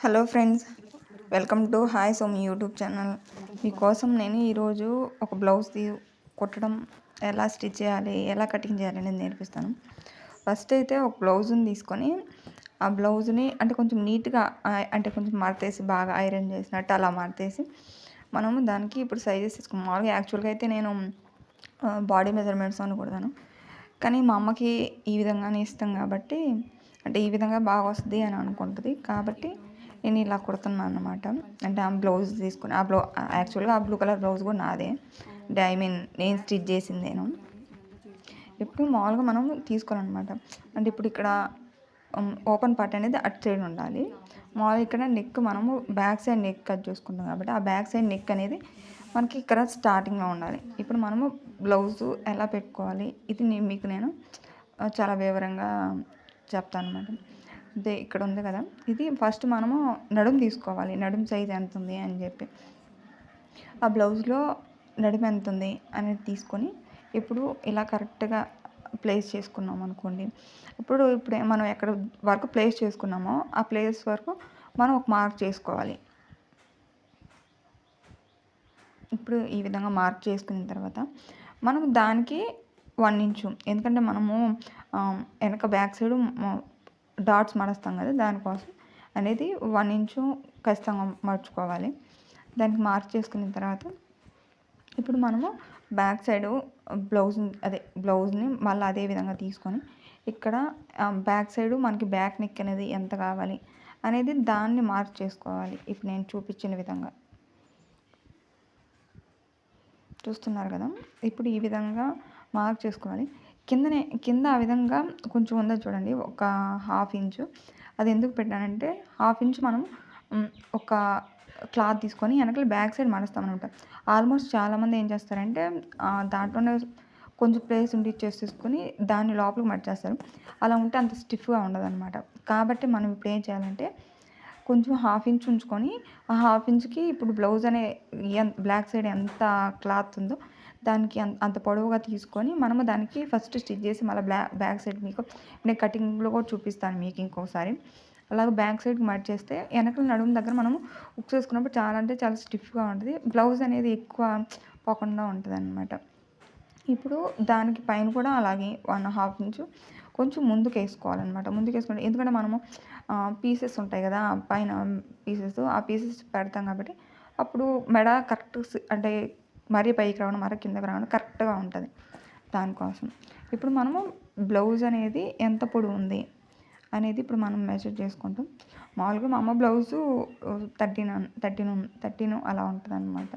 Hello friends, welcome to hi సోమి YouTube channel. మీకోసం నేను ఈరోజు ఒక బ్లౌజ్ కుట్టడం ఎలా స్టిచ్ చేయాలి, ఎలా కటింగ్ చేయాలి అనేది నేర్పిస్తాను. ఫస్ట్ అయితే ఒక బ్లౌజ్ని తీసుకొని ఆ బ్లౌజ్ని అంటే కొంచెం నీట్గా అంటే కొంచెం మడతేసి బాగా ఐరన్ చేసినట్టు అలా మడతేసి మనము దానికి ఇప్పుడు సైజెస్ తీసుకున్నాం. మామూలుగా యాక్చువల్గా అయితే నేను బాడీ మెజర్మెంట్స్ అని కుడతాను, కానీ మా అమ్మకి ఈ విధంగానే ఇష్టం కాబట్టి, అంటే ఈ విధంగా బాగా వస్తుంది అని అనుకుంటుంది కాబట్టి నేను ఇలా కుడుతున్నాను అన్నమాట. అంటే ఆ బ్లౌజ్ తీసుకుని యాక్చువల్గా ఆ బ్లూ కలర్ బ్లౌజ్ కూడా నాదే, అంటే నేను స్టిచ్ చేసింది నేను. ఇప్పుడు మామూలుగా మనం తీసుకోవాలన్నమాట. అంటే ఇప్పుడు ఇక్కడ ఓపెన్ పార్ట్ అనేది అటు సైడ్ ఉండాలి. మామూలుగా ఇక్కడ నెక్ మనము బ్యాక్ సైడ్ నెక్ కట్ చూసుకుంటాం కాబట్టి ఆ బ్యాక్ సైడ్ నెక్ అనేది మనకి ఇక్కడ స్టార్టింగ్లో ఉండాలి. ఇప్పుడు మనము బ్లౌజు ఎలా పెట్టుకోవాలి ఇది మీకు నేను చాలా వివరంగా చెప్తాను అన్నమాట. అదే ఇక్కడ ఉంది కదా, ఇది ఫస్ట్ మనము నడుము తీసుకోవాలి. నడుము సైజ్ ఎంత ఉంది అని చెప్పి ఆ బ్లౌజ్లో నడుము ఎంత ఉంది అనేది తీసుకొని ఇప్పుడు ఇలా కరెక్ట్గా ప్లేస్ చేసుకున్నాం అనుకోండి. ఇప్పుడు మనం ఎక్కడ వరకు ప్లేస్ చేసుకున్నామో ఆ ప్లేస్ వరకు మనం ఒక మార్క్ చేసుకోవాలి. ఇప్పుడు ఈ విధంగా మార్క్ చేసుకున్న తర్వాత మనం దానికి 1 ఇంచు, ఎందుకంటే మనము వెనక బ్యాక్ సైడ్ డాట్స్ మడుస్తాం కదా, దానికోసం అనేది 1 ఇంచు ఖచ్చితంగా మర్చుకోవాలి. దానికి మార్క్ చేసుకున్న తర్వాత ఇప్పుడు మనము బ్యాక్ సైడ్ బ్లౌజ్ని మళ్ళీ అదే విధంగా తీసుకొని ఇక్కడ బ్యాక్ సైడ్ మనకి బ్యాక్ నెక్ అనేది ఎంత కావాలి అనేది దాన్ని మార్క్ చేసుకోవాలి. ఇప్పుడు నేను చూపించిన విధంగా చూస్తున్నారు కదా, ఇప్పుడు ఈ విధంగా మార్క్ చేసుకోవాలి. కింద ఆ విధంగా కొంచెం ఉందో చూడండి, ఒక 1/2 ఇంచు. అది ఎందుకు పెట్టానంటే 1/2 ఇంచు మనం ఒక క్లాత్ తీసుకొని వెనకాల బ్యాక్ సైడ్ మడుస్తాం అనమాట. ఆల్మోస్ట్ చాలామంది ఏం చేస్తారంటే దాంట్లోనే కొంచెం ప్లేస్ ఉండి తీసుకొని దాన్ని లోపలికి మడిచేస్తారు. అలా ఉంటే అంత స్టిఫ్గా ఉండదు అనమాట. కాబట్టి మనం ఇప్పుడు ఏం చేయాలంటే కొంచెం 1/2 ఇంచు ఉంచుకొని ఆ 1/2 ఇంచుకి ఇప్పుడు బ్లౌజ్ అనే బ్లాక్ సైడ్ ఎంత క్లాత్ ఉందో దానికి అంత పొడవుగా తీసుకొని మనము దానికి ఫస్ట్ స్టిచ్ చేసి మళ్ళీ బ్యాక్ సైడ్ మీకు నేను కటింగ్లో కూడా చూపిస్తాను మీకు ఇంకోసారి. అలాగే బ్యాక్ సైడ్కి మట్ చేస్తే వెనకాల నడుము దగ్గర మనము హుక్స్ వేసుకున్నప్పుడు చాలా అంటే చాలా స్టిఫ్గా ఉంటుంది. బ్లౌజ్ అనేది ఎక్కువ పోకుండా ఉంటుంది అనమాట. ఇప్పుడు దానికి పైన కూడా అలాగే 1/2 ఇంచు కొంచెం ముందుకు వేసుకోవాలన్నమాట. ముందుకు వేసుకుంటే ఎందుకంటే మనము పీసెస్ ఉంటాయి కదా, పైన ఆ పీసెస్ పెడతాం కాబట్టి అప్పుడు మెడ కరెక్ట్ అంటే మరీ పైకి రావడం మరీ కిందకి రావడం కరెక్ట్గా ఉంటుంది. దానికోసం ఇప్పుడు మనము బ్లౌజ్ అనేది ఎంత పొడవు ఉంది అనేది ఇప్పుడు మనం మెజర్ చేసుకుంటాం. మామూలుగా మా అమ్మ బ్లౌజు 13 అలా ఉంటుంది అన్నమాట.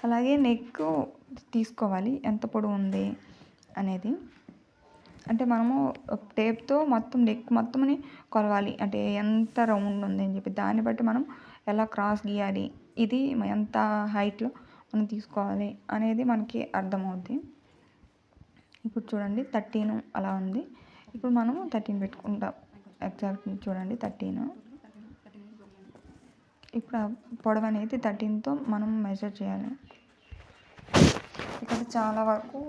అలాగే నెక్ తీసుకోవాలి ఎంత పొడవు ఉంది అనేది. అంటే మనము టేప్తో మొత్తం నెక్ మొత్తంని కొలవాలి, అంటే ఎంత రౌండ్ ఉంది అని చెప్పి దాన్ని బట్టి మనం ఎలా క్రాస్ గీయాలి, ఇది ఎంత హైట్లో మనం తీసుకోవాలి అనేది మనకి అర్థమవుద్ది. ఇప్పుడు చూడండి 13 అలా ఉంది. ఇప్పుడు మనము 13 పెట్టుకుంటాం. ఎగ్జాక్ట్ చూడండి 13. ఇప్పుడు పొడవు అనేది 13తో మనం మెజర్ చేయాలి. ఇక్కడ చాలా వరకు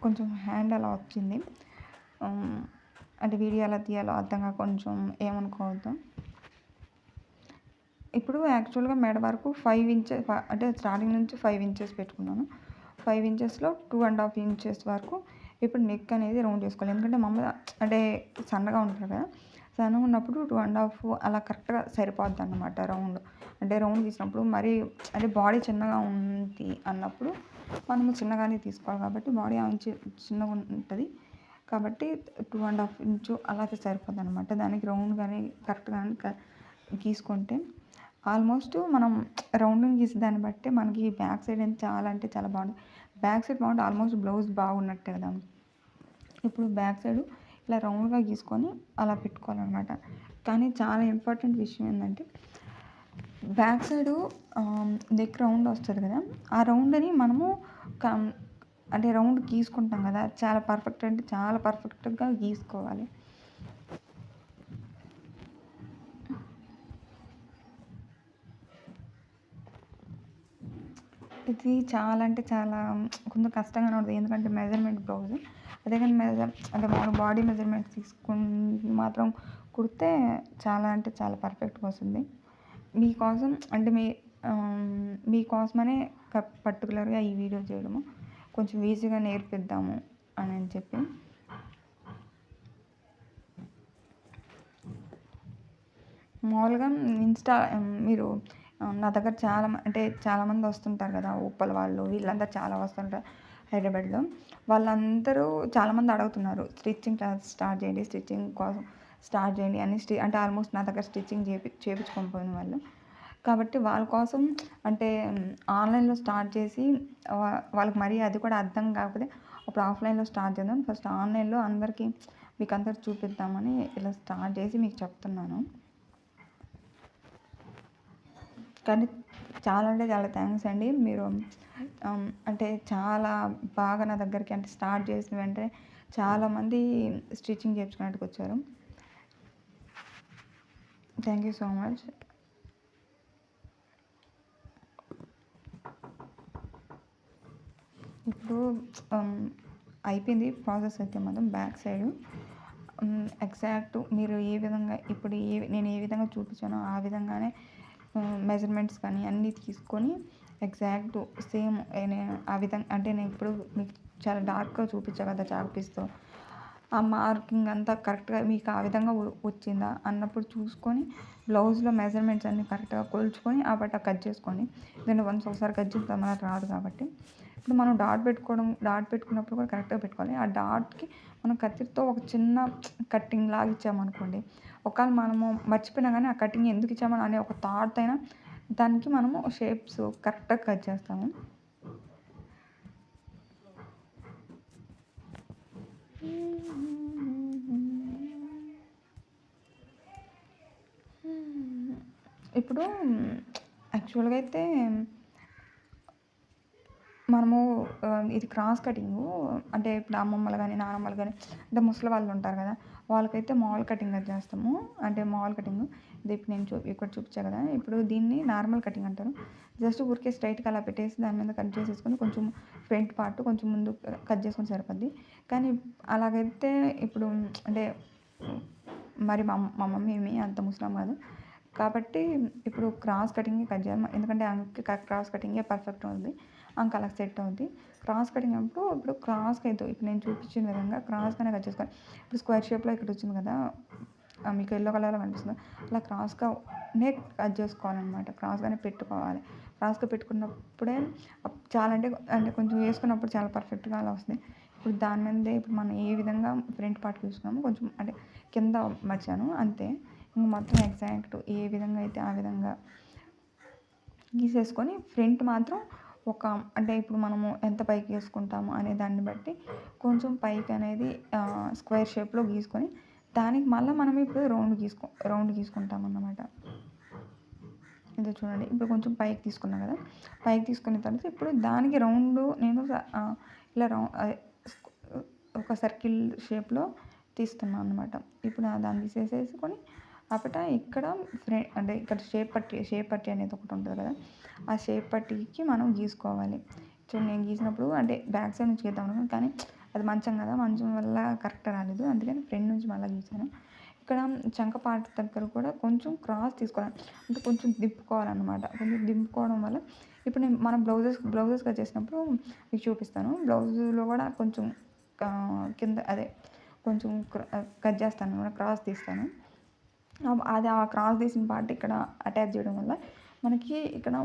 కొంచెం హ్యాండ్ అలా వచ్చింది, అంటే వీడియో ఎలా తీయాలో అర్థంగా కొంచెం ఏమనుకోవద్దు. ఇప్పుడు యాక్చువల్గా మెడ వరకు 5 ఇంచెస్, అంటే స్టార్టింగ్ నుంచి 5 ఇంచెస్ పెట్టుకున్నాను. 5 ఇంచెస్లో 2.5 ఇంచెస్ వరకు ఇప్పుడు నెక్ అనేది రౌండ్ చేసుకోవాలి. ఎందుకంటే మామూలుగా అంటే సన్నగా ఉంటుంది కదా, సన్నగా ఉన్నప్పుడు 2.5 అలా కరెక్ట్గా సరిపోద్ది అన్నమాట రౌండ్. అంటే రౌండ్ తీసినప్పుడు మరీ అంటే బాడీ చిన్నగా ఉంది అన్నప్పుడు మనము చిన్నగానే తీసుకోవాలి కాబట్టి బాడీ చిన్నగా ఉంటుంది కాబట్టి 2.5 ఇంచు అలాగే సరిపోద్ది అనమాట. దానికి రౌండ్ కానీ కరెక్ట్ కానీ గీసుకుంటే ఆల్మోస్ట్ మనం రౌండ్ని గీసే దాన్ని బట్టి మనకి బ్యాక్ సైడ్ అనేది చాలా అంటే చాలా బాగుంటుంది. బ్యాక్ సైడ్ బాగుంటే ఆల్మోస్ట్ బ్లౌజ్ బాగున్నట్టే కదా. ఇప్పుడు బ్యాక్ సైడ్ ఇలా రౌండ్గా గీసుకొని అలా పెట్టుకోవాలన్నమాట. కానీ చాలా ఇంపార్టెంట్ విషయం ఏంటంటే బ్యాక్ సైడు నెక్ రౌండ్ వస్తుంది కదా, ఆ రౌండ్ని మనము అంటే రౌండ్ గీసుకుంటాం కదా, చాలా పర్ఫెక్ట్గా గీసుకోవాలి. ఇది చాలా అంటే చాలా కొంచెం కష్టంగానే ఉంటుంది, ఎందుకంటే మెజర్మెంట్ బ్లౌజ్. అదే కానీ అంటే మన బాడీ మెజర్మెంట్స్ తీసుకుని మాత్రం కుడితే చాలా అంటే చాలా పర్ఫెక్ట్గా వస్తుంది. మీకోసం అంటే మీకోసమనే పర్టికులర్గా ఈ వీడియో చేయడము, కొంచెం ఈజీగా నేర్పిద్దాము అని చెప్పి. మామూలుగా మీరు నా దగ్గర చాలామంది వస్తుంటారు కదా, ఉప్పల వాళ్ళు వీళ్ళందరూ చాలా వస్తుంటారు హైదరాబాద్లో. వాళ్ళందరూ చాలామంది అడుగుతున్నారు స్టిచ్చింగ్ క్లాస్ స్టార్ట్ చేయండి, స్టిచ్చింగ్ కోసం స్టార్ట్ చేయండి అని. అంటే ఆల్మోస్ట్ నా దగ్గర స్టిచ్చింగ్ చేయించుకొని పోయిన వాళ్ళు. కాబట్టి వాళ్ళ కోసం అంటే ఆన్లైన్లో స్టార్ట్ చేసి వాళ్ళకి మరీ అది కూడా అర్థం కాకపోతే అప్పుడు ఆఫ్లైన్లో స్టార్ట్ చేద్దాం, ఫస్ట్ ఆన్లైన్లో మీకు అందరికి చూపిద్దామని ఇలా స్టార్ట్ చేసి మీకు చెప్తున్నాను. కానీ చాలా అంటే చాలా థ్యాంక్స్ అండి. మీరు అంటే చాలా బాగా నా దగ్గరికి అంటే స్టార్ట్ చేసిన వెంటనే చాలామంది స్టిచ్చింగ్ చేయించుకున్నట్టుకు వచ్చారు. Thank you so much. ఇప్పుడు అయిపోయింది ప్రాసెస్ అయితే మాత్రం బ్యాక్ సైడ్ ఎగ్జాక్ట్ మీరు ఏ విధంగా ఇప్పుడు నేను ఏ విధంగా చూపించానో ఆ విధంగానే మెజర్మెంట్స్ కానీ అన్నీ తీసుకొని ఎగ్జాక్ట్ సేమ్ ఆ విధంగా అంటే నేను ఇప్పుడు మీకు చాలా డార్క్గా చూపించా కదా చాక్పీస్తో, ఆ మార్కింగ్ అంతా కరెక్ట్గా మీకు ఆ విధంగా వచ్చిందా అన్నప్పుడు చూసుకొని బ్లౌజ్లో మెజర్మెంట్స్ అన్నీ కరెక్ట్గా కొలుచుకొని ఆ బట్ట కట్ చేసుకోండి. ఎందుకంటే వన్స్ ఒకసారి కట్ చేస్తే మనకు రాదు కాబట్టి. ఇప్పుడు మనం డాట్ పెట్టుకున్నప్పుడు కూడా కరెక్ట్గా పెట్టుకోవాలి. ఆ డాట్కి మనం కత్తితో ఒక చిన్న కట్టింగ్ లాగా ఇచ్చామనుకోండి, ఒకవేళ మనము మర్చిపోయినా కానీ ఆ కటింగ్ ఎందుకు ఇచ్చామని అనే ఒక థాట్ అయినా దానికి మనము షేప్స్ కరెక్ట్గా కట్ చేస్తాము. ఇప్పుడు యాక్చువల్గా అయితే మనము ఇది క్రాస్ కటింగు అంటే ఇప్పుడు అమ్మమ్మలు కానీ నానమ్మలు కానీ అంటే ముసలి వాళ్ళు ఉంటారు కదా, వాళ్ళకైతే మామూలు కటింగ్ కట్ చేస్తాము. అంటే మామూలు కటింగ్ ఇది ఇప్పుడు నేను ఇక్కడ చూపించాను కదా, ఇప్పుడు దీన్ని నార్మల్ కటింగ్ అంటారు. జస్ట్ ఊరికే స్ట్రైట్గా అలా పెట్టేసి దాని మీద కట్ చేసేసుకొని కొంచెం ఫ్రంట్ పార్ట్ కొంచెం ముందు కట్ చేసుకొని సరిపోద్ది. కానీ అలాగైతే ఇప్పుడు అంటే మరి మా మమ్మీ ఏమి అంత ముసలాం కాదు కాబట్టి ఇప్పుడు క్రాస్ కటింగే కట్ చేయాలి. ఎందుకంటే క్రాస్ కటింగే పర్ఫెక్ట్ ఉంది, అలా సెట్ అవుద్ది. క్రాస్ కటింగ్ అప్పుడు ఇప్పుడు క్రాస్గా అయితే ఇప్పుడు నేను చూపించిన విధంగా క్రాస్గానే కట్ చేసుకోవాలి. ఇప్పుడు స్క్వేర్ షేప్లో ఇక్కడ వచ్చింది కదా, మీకు ఎల్లో కలర్లో కనిపిస్తుంది, అలా క్రాస్గానే కట్ చేసుకోవాలన్నమాట. క్రాస్గానే పెట్టుకోవాలి. క్రాస్గా పెట్టుకున్నప్పుడే చాలా అంటే కొంచెం వేసుకున్నప్పుడు చాలా పర్ఫెక్ట్గా అలా వస్తుంది. ఇప్పుడు దాని మీదే ఇప్పుడు మనం ఏ విధంగా ఫ్రంట్ పార్ట్ చూసుకున్నామో కొంచెం అంటే కింద మర్చాను అంతే. ఇంక మొత్తం ఎగ్జాక్ట్ ఏ విధంగా అయితే ఆ విధంగా గీసేసుకొని ఫ్రంట్ మాత్రం అంటే ఇప్పుడు మనము ఎంత పైకి వేసుకుంటాము అనే దాన్ని బట్టి కొంచెం పైకి అనేది స్క్వేర్ షేప్లో గీసుకొని దానికి మళ్ళీ మనం ఇప్పుడు రౌండ్ గీసుకుంటాం అన్నమాట. ఇదే చూడండి, ఇప్పుడు కొంచెం పైకి తీసుకున్నాం కదా, పైకి తీసుకున్న తర్వాత ఇప్పుడు దానికి రౌండ్ నేను ఇలా ఒక సర్కిల్ షేప్లో తీస్తున్నాను అన్నమాట. ఇప్పుడు దాన్ని తీసేసుకొని అప్పట ఇక్కడ అంటే ఇక్కడ షేప్ పట్టి అనేది ఒకటి ఉంటుంది కదా, ఆ షేప్ పట్టీకి మనం గీసుకోవాలి. నేను గీసినప్పుడు అంటే బ్యాక్ సైడ్ నుంచి గీద్దాం అనుకున్నాను, కానీ అది మంచం కదా, మంచం వల్ల కరెక్ట్ రాలేదు, అందుకని ఫ్రంట్ నుంచి మళ్ళీ గీసాను. ఇక్కడ చంక పార్ట్ దగ్గర కూడా కొంచెం క్రాస్ తీసుకోవాలి, అంటే కొంచెం దింపుకోవాలన్నమాట. కొంచెం దింపుకోవడం వల్ల ఇప్పుడు నేను మనం బ్లౌజెస్గా చేసినప్పుడు మీకు చూపిస్తాను. బ్లౌజులో కూడా కొంచెం కింద అదే కొంచెం కట్ చేస్తాను అనమాట, క్రాస్ తీస్తాను. అది ఆ క్రాస్ తీసిన పార్ట్ ఇక్కడ అటాచ్ చేయడం వల్ల మనకి ఇక్కడ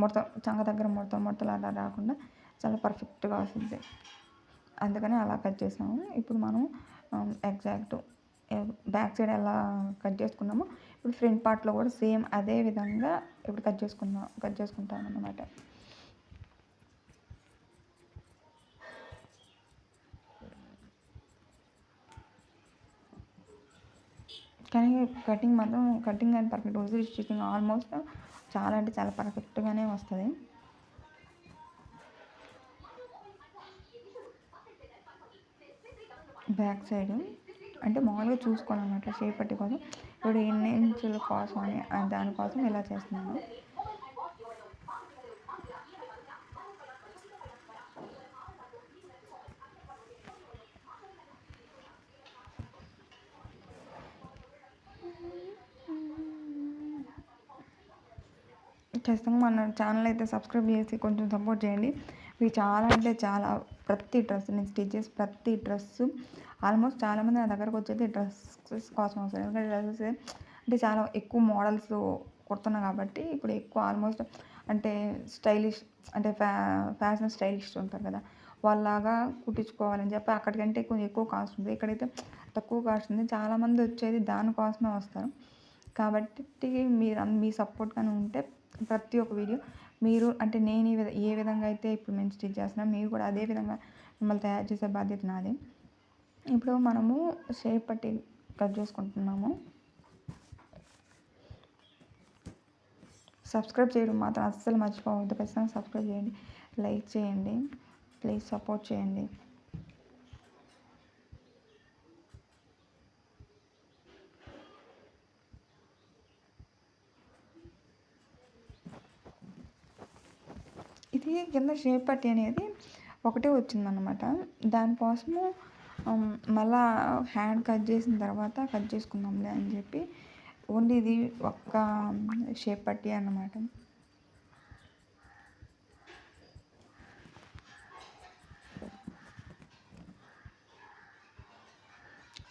మొత్తం చంక దగ్గర మొత్తం అలా రాకుండా చాలా పర్ఫెక్ట్గా వస్తుంది. అందుకని అలా కట్ చేసాము. ఇప్పుడు మనం ఎగ్జాక్ట్ బ్యాక్ సైడ్ ఎలా కట్ చేసుకున్నామో ఇప్పుడు ఫ్రంట్ పార్ట్లో కూడా సేమ్ అదే విధంగా ఇప్పుడు కట్ చేసుకుంటాం అన్నమాట. కానీ కటింగ్ అండ్ పర్ఫెక్ట్ వస్తుంది. స్టిచ్చింగ్ ఆల్మోస్ట్ చాలా అంటే చాలా పర్ఫెక్ట్గానే వస్తుంది. బ్యాక్ సైడ్ అంటే మామూలుగా చూసుకోవాలన్నమాట షేప్ పట్టి కోసం. ఇప్పుడు ఎన్ని ఇంచుల కోసం అని దానికోసం ఇలా చేస్తున్నాను. ఖచ్చితంగా మన ఛానల్ అయితే సబ్స్క్రైబ్ చేసి కొంచెం సపోర్ట్ చేయండి. ఇవి చాలా అంటే చాలా ప్రతి డ్రెస్ నేను స్టిచ్ చేసి ప్రతి డ్రెస్సు ఆల్మోస్ట్ చాలామంది నా దగ్గరకు వచ్చేది డ్రెస్సెస్ కోసం వస్తారు. ఎందుకంటే డ్రెస్సెస్ అంటే చాలా ఎక్కువ మోడల్స్ కుడుతున్నా కాబట్టి ఇప్పుడు ఎక్కువ ఆల్మోస్ట్ అంటే స్టైలిష్ అంటే ఫ్యాషన్ స్టైలిస్ట్ ఉంటారు కదా, వాళ్ళలాగా కుట్టించుకోవాలని చెప్పి అక్కడికంటే కొంచెం ఎక్కువ కాస్ట్ ఉంది. ఇక్కడైతే తక్కువ కాస్ట్ ఉంది. చాలామంది వచ్చేది దానికోసమే వస్తారు. కాబట్టి మీరు మీ సపోర్ట్ కానీ ఉంటే ప్రతి ఒక్క వీడియో మీరు అంటే నేను ఏ విధంగా అయితే ఇప్పుడు మేము స్టిచ్ చేస్తున్నాం మీరు కూడా అదే విధంగా మిమ్మల్ని తయారు చేసే బాధ్యత నాది. ఇప్పుడు మనము షేప్ పట్టి కట్ చేసుకుంటున్నాము. సబ్స్క్రైబ్ చేయడం మాత్రం అస్సలు మర్చిపోవద్దు. ఖచ్చితంగా సబ్స్క్రైబ్ చేయండి, లైక్ చేయండి, ప్లీజ్ సపోర్ట్ చేయండి. ఇది కింద షేప్ పట్టి అనేది ఒకటే వచ్చిందనమాట. దానికోసము మళ్ళా హ్యాండ్ కట్ చేసిన తర్వాత కట్ చేసుకుందాంలే అని చెప్పి ఓన్లీ ఇది ఒక్క షేప్ పట్టి అన్నమాట.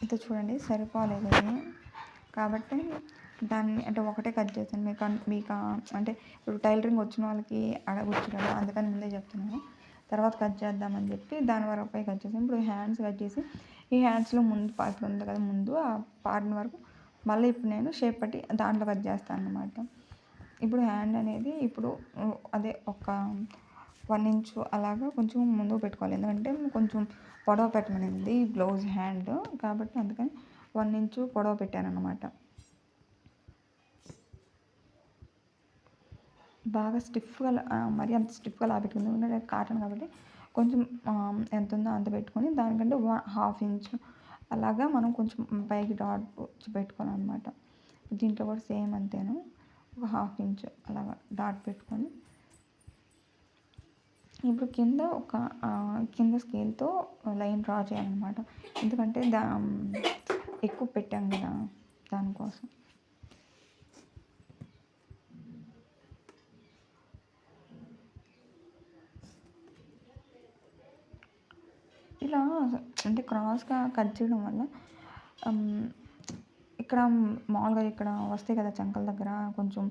ఇది చూడండి సరిపోలేదు అది, కాబట్టి దాన్ని అంటే ఒకటే కట్ చేశాను. మీకు అంటే ఇప్పుడు టైలరింగ్ వచ్చిన వాళ్ళకి అడగొచ్చు కదా, అందుకని ముందే చెప్తున్నాను. తర్వాత కట్ చేద్దామని చెప్పి దాని వరకు కట్ చేసాను. ఇప్పుడు హ్యాండ్స్ కట్ చేసి ఈ హ్యాండ్స్లో ముందు పార్ట్ ఉంది కదా, ముందు ఆ పార్ట్ వరకు మళ్ళీ ఇప్పుడు నేను షేప్ పట్టి దాంట్లో కట్ చేస్తాను అన్నమాట. ఇప్పుడు హ్యాండ్ అనేది ఇప్పుడు అదే ఒక 1 ఇంచు అలాగా కొంచెం ముందుకు పెట్టుకోవాలి. ఎందుకంటే కొంచెం పొడవ పెట్టమనింది బ్లౌజ్ హ్యాండ్, కాబట్టి అందుకని 1 ఇంచు పొడవ పెట్టాను అన్నమాట. బాగా స్టిఫ్గా మరీ అంత స్టిఫ్గా లాపెట్టుకుంది, ఎందుకంటే కాటన్ కాబట్టి కొంచెం ఎంత ఉందో అంత పెట్టుకొని దానికంటే 1/2 ఇంచు అలాగా మనం కొంచెం పైకి డాట్ పెట్టుకోవాలన్నమాట. దీంట్లో కూడా సేమ్ అంతేను, ఒక 1/2 ఇంచు అలాగా డాట్ పెట్టుకొని ఇప్పుడు కింద స్కేల్తో లైన్ డ్రా చేయాలన్నమాట. ఎందుకంటే ఎక్కువ పెట్టాం కదా దానికోసం. ఇలా అంటే క్రాస్గా కట్ చేయడం వల్ల ఇక్కడ మామూలుగా ఇక్కడ వస్తాయి కదా చంకల దగ్గర కొంచెం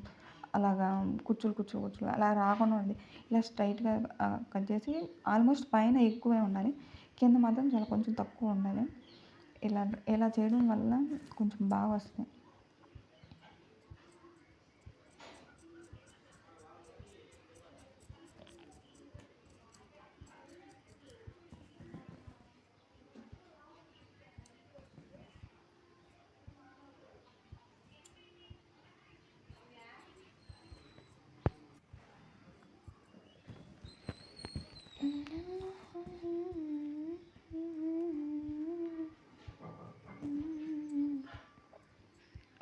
అలాగా కుచ్చులు అలా రాకుండా ఉంది. ఇలా స్ట్రైట్గా కట్ చేసి ఆల్మోస్ట్ పైన ఎక్కువే ఉండాలి, కింద మాత్రం చాలా కొంచెం తక్కువ ఉండాలి. ఇలా చేయడం వల్ల కొంచెం బాగా వస్తుంది.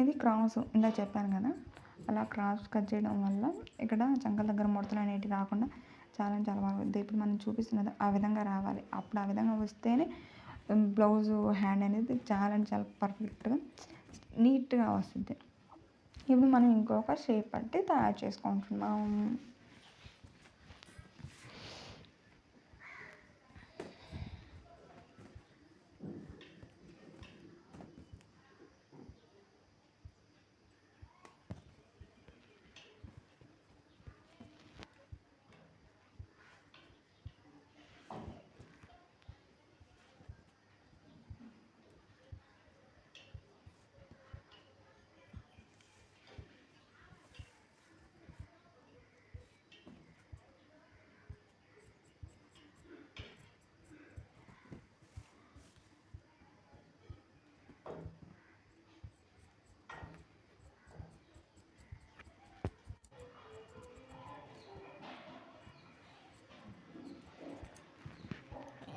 ఇది క్రాస్ ఇందా చెప్పాను కదా, అలా క్రాస్ కట్ చేయడం వల్ల ఇక్కడ చంకల దగ్గర ముడతలు అనేటివి రాకుండా చాలా బాగా వద్దు. ఇప్పుడు మనం చూపిస్తున్నది ఆ విధంగా రావాలి. అప్పుడు ఆ విధంగా వస్తేనే బ్లౌజు హ్యాండ్ అనేది చాలా పర్ఫెక్ట్గా నీట్గా వస్తుంది. ఇప్పుడు మనం ఇంకొక షేప్ పట్టి తయారు చేసుకుంటున్నాం.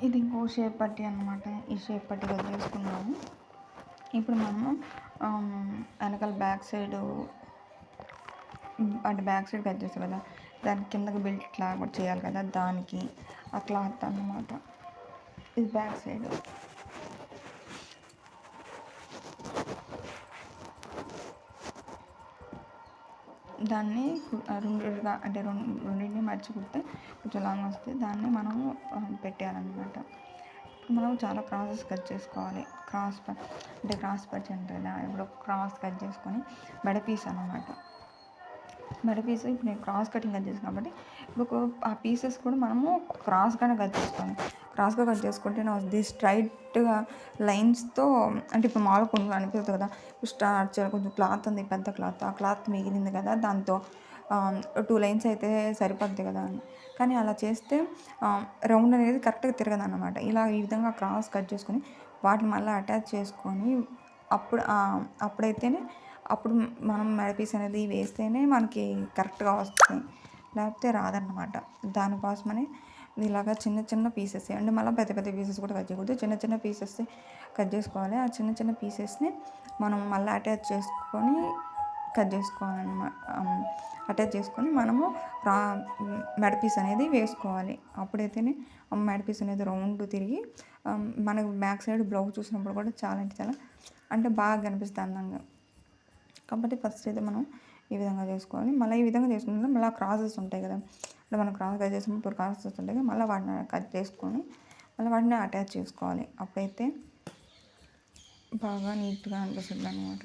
ఇది ఇంకో షేప్ పట్టి అన్నమాట. ఈ షేప్ పట్టి కట్ చేసుకున్నాము. ఇప్పుడు మనము వెనకాల బ్యాక్ సైడ్ కట్ చేస్తాం కదా, దాని కిందకి బెల్ట్ లాగా కూడా చేయాలి కదా, దానికి ఆ క్లాత్ అన్నమాట. ఇది బ్యాక్ సైడ్. దాన్ని రెండుగా అంటే రెండింటిని మర్చి కుడితే కొంచెం లాంగ్ వస్తుంది. దాన్ని మనం పెట్టేయాలన్నమాట. ఇప్పుడు మనం చాలా క్రాసెస్ కట్ చేసుకోవాలి. క్రాస్ పచ్చి ఉంటుంది కదా, ఇప్పుడు క్రాస్ కట్ చేసుకొని మెడ పీస్ అన్నమాట. మెడ పీస్ ఇప్పుడు నేను క్రాస్ కటింగ్ కట్ చేసాను కాబట్టి ఇప్పుడు ఆ పీసెస్ కూడా మనము క్రాస్గానే కట్ చేసుకోవాలి. క్రాస్గా కట్ చేసుకుంటే అది స్ట్రైట్గా లైన్స్తో, అంటే ఇప్పుడు మామూలు కొంచెం అనిపిస్తుంది కదా, స్టార్చ్ కొంచెం క్లాత్ ఉంది, పెద్ద క్లాత్, ఆ క్లాత్ మిగిలింది కదా, దాంతో 2 లైన్స్ అయితే సరిపోద్ది కదా అని. కానీ అలా చేస్తే రౌండ్ అనేది కరెక్ట్గా తిరగదు అన్నమాట. ఇలా ఈ విధంగా క్రాస్ కట్ చేసుకొని వాటిని మళ్ళీ అటాచ్ చేసుకొని అప్పుడైతేనే అప్పుడు మనం మెడ పీస్ అనేది వేస్తేనే మనకి కరెక్ట్గా వస్తుంది, లేకపోతే రాదన్నమాట. దానికోసమని ఇలాగా చిన్న చిన్న పీసెస్, అంటే మళ్ళీ పెద్ద పెద్ద పీసెస్ కూడా కట్ చేయకూడదు, చిన్న చిన్న పీసెస్ కట్ చేసుకోవాలి. ఆ చిన్న చిన్న పీసెస్ని మనం మళ్ళీ అటాచ్ చేసుకొని కట్ చేసుకోవాలన్నమాట. అటాచ్ చేసుకొని మనము మెడ పీస్ అనేది వేసుకోవాలి. అప్పుడైతేనే మెడ పీస్ అనేది రౌండ్ తిరిగి మనకు బ్యాక్ సైడ్ బ్లౌజ్ చూసినప్పుడు కూడా చాలా అంటే బాగా కనిపిస్తుంది అందంగా. కాబట్టి ఫస్ట్ అయితే మనం ఈ విధంగా చేసుకోవాలి. మళ్ళీ ఈ విధంగా చేసుకుంటే మళ్ళీ క్రాసెస్ ఉంటాయి కదా, అంటే మనం క్రాస్ కట్ చేసినప్పుడు క్రాసెస్ ఉంటాయి కదా, మళ్ళీ వాటిని కట్ చేసుకొని మళ్ళీ వాటిని అటాచ్ చేసుకోవాలి. అప్పుడైతే బాగా నీట్గా అనిపిస్తుంది అన్నమాట.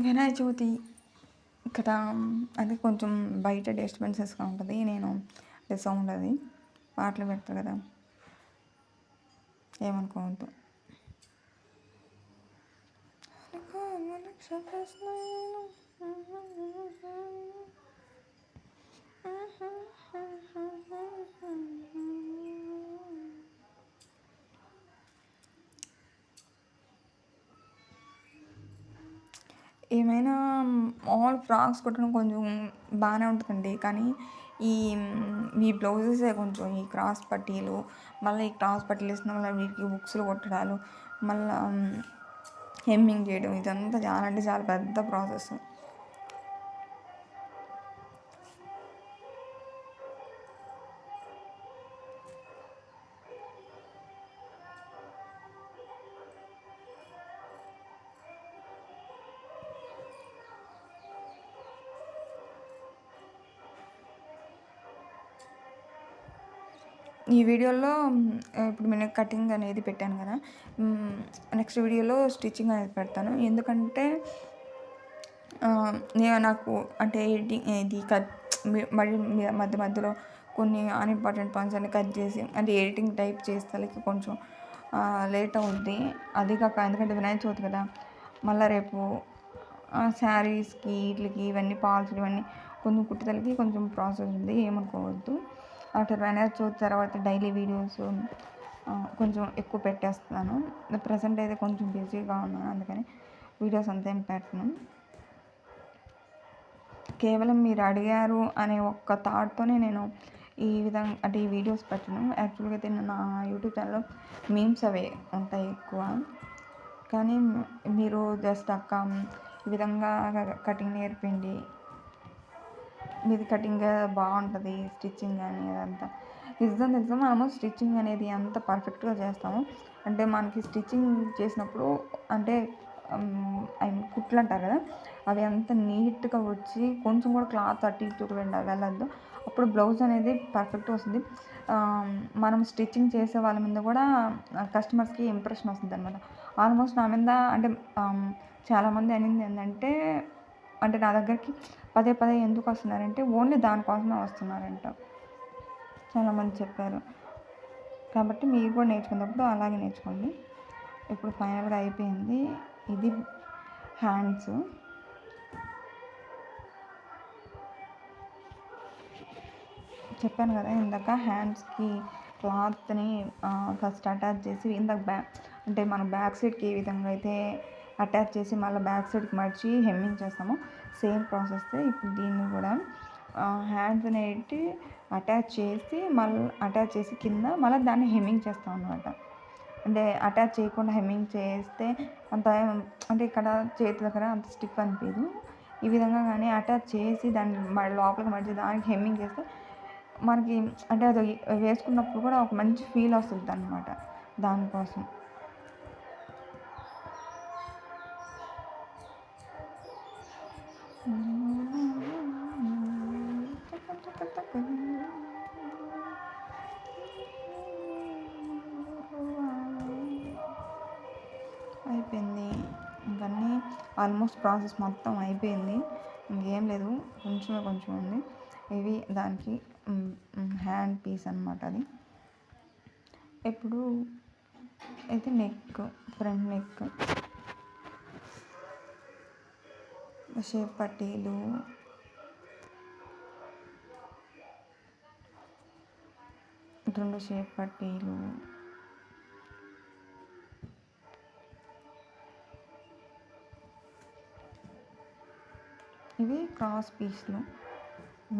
వినాయక చవితి కదా, అది కొంచెం బయట డిస్టర్బెన్సెస్గా ఉంటుంది. నేను సౌండ్ అది పాటలు పెడతారు కదా, ఏమనుకోవద్దు. ఏమైనా ఆల్ ఫ్రాక్స్ కుట్టడం కొంచెం బాగానే ఉంటుందండి, కానీ ఈ బ్లౌజెసే కొంచెం ఈ క్రాస్ పట్టీలు, మళ్ళీ ఈ క్రాస్ పట్టీలు వేసిన మళ్ళీ వీటికి బుక్స్లు కొట్టడాలు, మళ్ళీ హెమ్మింగ్ చేయడం, ఇదంతా చాలా అంటే చాలా పెద్ద ప్రాసెస్. ఈ వీడియోలో ఇప్పుడు నేను కటింగ్ అనేది పెట్టాను కదా, నెక్స్ట్ వీడియోలో స్టిచ్చింగ్ అనేది పెడతాను. ఎందుకంటే నాకు అంటే ఎడిటింగ్ ఇది మధ్య మధ్యలో కొన్ని అన్ఇంపార్టెంట్ పాయింట్స్ అన్ని కట్ చేసి, అంటే ఎడిటింగ్ టైప్ చేస్తే కొంచెం లేట్ అవుద్ది. అది కాక ఎందుకంటే వినాయక చవితి కదా, మళ్ళీ రేపు శారీస్కి వీటికి ఇవన్నీ పాల్స్ ఇవన్నీ కొంచెం కుట్టేదానికి కొంచెం ప్రాసెస్ ఉంది, ఏమనుకోవద్దు. ఆఫ్టర్ వినాయక చవితి తర్వాత డైలీ వీడియోస్ కొంచెం ఎక్కువ పెట్టేస్తున్నాను. ప్రజెంట్ అయితే కొంచెం బిజీగా ఉన్నాను, అందుకని వీడియోస్ అంతా ఏం పెట్టను. కేవలం మీరు అడిగారు అనే ఒక్క థాట్తోనే నేను ఈ విధంగా అంటే ఈ వీడియోస్ పెట్టను. యాక్చువల్గా అయితే నా యూట్యూబ్ ఛానల్లో మీమ్స్ అవే ఉంటాయి ఎక్కువ, కానీ మీరు జస్ట్ అక్క ఈ విధంగా కటింగ్ నేర్పిండి, మీది కటింగ్ బాగుంటుంది, స్టిచ్చింగ్ కానీ అదంతా నిజం మనము స్టిచ్చింగ్ అనేది అంత పర్ఫెక్ట్గా చేస్తాము. అంటే మనకి స్టిచ్చింగ్ చేసినప్పుడు అంటే కుట్లు అంటారు కదా, అవి అంత నీట్గా వచ్చి కొంచెం కూడా క్లాత్ అటు ఇటు వెళ్ళద్దు, అప్పుడు బ్లౌజ్ అనేది పర్ఫెక్ట్గా వస్తుంది. మనం స్టిచ్చింగ్ చేసే వాళ్ళ మీద కూడా కస్టమర్స్కి ఇంప్రెషన్ వస్తుంది అనమాట. ఆల్మోస్ట్ నా మీద అంటే చాలామంది అనింది ఏంటంటే, అంటే నా దగ్గరికి పదే ఎందుకు వస్తున్నారంటే ఓన్లీ దానికోసమే వస్తున్నారంట, చాలామంది చెప్పారు. కాబట్టి మీరు కూడా నేర్చుకున్నప్పుడు అలాగే నేర్చుకోండి. ఇప్పుడు ఫైనల్గా అయిపోయింది. ఇది హ్యాండ్స్, చెప్పాను కదా ఇందాక, హ్యాండ్స్కి క్లాత్ని ఫస్ట్ అటాచ్ చేసి ఇందాక అంటే మనం బ్యాక్ సైడ్కి ఏ విధంగా అయితే అటాచ్ చేసి మళ్ళీ బ్యాక్ సైడ్కి మర్చి హెమ్మింగ్ చేస్తామో సేమ్ ప్రాసెస్. ఇప్పుడు దీన్ని కూడా హ్యాండ్స్ అనేటి అటాచ్ చేసి కింద మళ్ళీ దాన్ని హెమ్మింగ్ చేస్తాం అనమాట. అంటే అటాచ్ చేయకుండా హెమ్మింగ్ చేస్తే అంత అంటే ఇక్కడ చేతి దగ్గర అంత స్టిఫ్ అనిపించదు. ఈ విధంగా కానీ అటాచ్ చేసి దాన్ని లోపలికి మర్చి దానికి హెమ్మింగ్ చేస్తే మనకి అంటే అది వేసుకున్నప్పుడు కూడా ఒక మంచి ఫీల్ వస్తుంది అన్నమాట. దానికోసం అయిపోయింది. ఇవన్నీ ఆల్మోస్ట్ ప్రాసెస్ మొత్తం అయిపోయింది. ఇంకేం లేదు, కొంచెం ఉంది. ఇవి దానికి హ్యాండ్ పీస్ అనమాట. అది ఇప్పుడు అయితే నెక్, ఫ్రంట్ నెక్ షేప్ పట్టీలు, రెండు షేప్ పట్టీలు, ఇవి క్రాస్ పీస్లు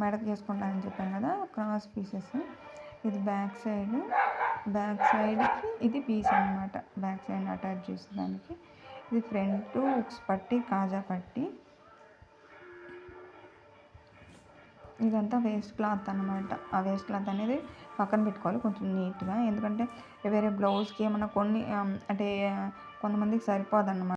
మెడకు చేసుకుంటానని చెప్పాను కదా, క్రాస్ పీసెస్. ఇది బ్యాక్ సైడ్కి ఇది పీస్ అనమాట, బ్యాక్ సైడ్ అటాచ్ చేసేదానికి. ఇది ఫ్రంట్ ఉక్స్ పట్టి, కాజా పట్టి. ఇదంతా వేస్ట్ క్లాత్ అనమాట. ఆ వేస్ట్ క్లాత్ అనేది పక్కన పెట్టుకోవాలి కొంచెం నీట్గా, ఎందుకంటే వేరే బ్లౌజ్కి ఏమన్నా కొన్ని అంటే కొంతమందికి సరిపోదన్నమాట.